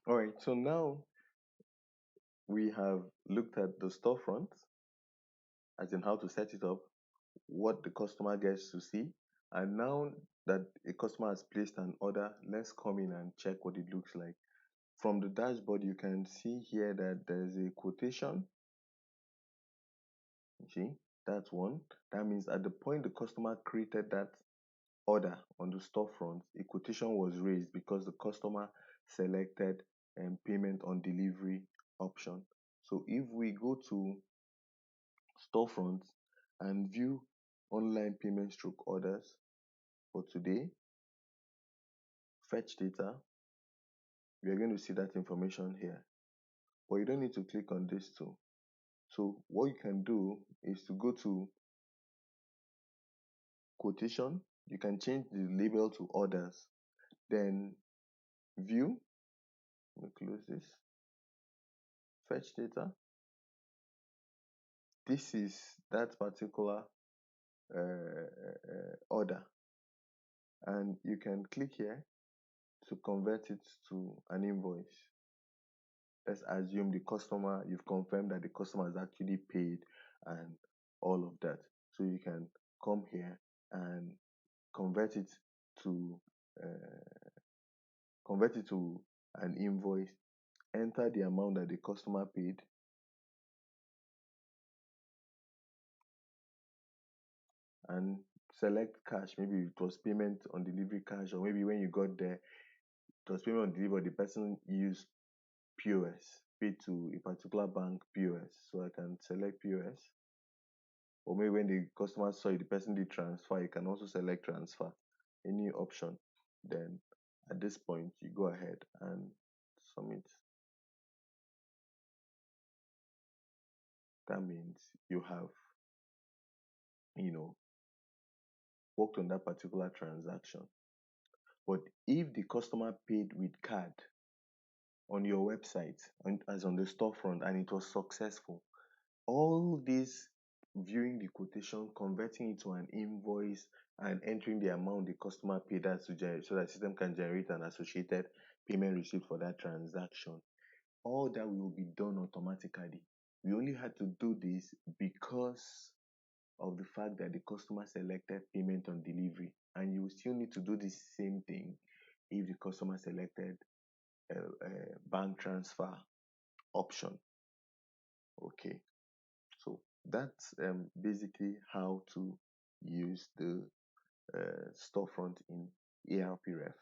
All right, so now we have looked at the storefront, as in how to set it up, what the customer gets to see, and now that a customer has placed an order, let's come in and check what it looks like. From the dashboard, you can see here that there's a quotation. You see, that's one. That means at the point the customer created that order on the storefront, a quotation was raised because the customer selected payment on delivery option. So if we go to storefront and view online payment stroke orders for today, fetch data, we are going to see that information here. But you don't need to click on this too. So what you can do is to go to quotation. You can change the label to orders. Then view. Let me close this. Fetch data. This is that particular order, and you can click here to convert it to an invoice. Let's assume the customer, you've confirmed that the customer has actually paid and all of that. So you can come here and convert it to uh, an invoice, enter the amount that the customer paid, and select cash. Maybe it was payment on delivery cash, or maybe when you got there it was payment on delivery, the person used POS, paid to a particular bank POS. So I can select POS. Or maybe when the customer saw it, the person did transfer, you can also select transfer, any option. Then at this point, you go ahead and submit. That means you have, you know, worked on that particular transaction. But if the customer paid with card on your website, and as on the storefront, and it was successful, all this viewing the quotation, converting it to an invoice, and entering the amount the customer paid us to generate, so that system can generate an associated payment receipt for that transaction. All that will be done automatically. We only had to do this because of the fact that the customer selected payment on delivery, and you will still need to do the same thing if the customer selected a bank transfer option. Okay, so that's basically how to use the storefront in ERPRev.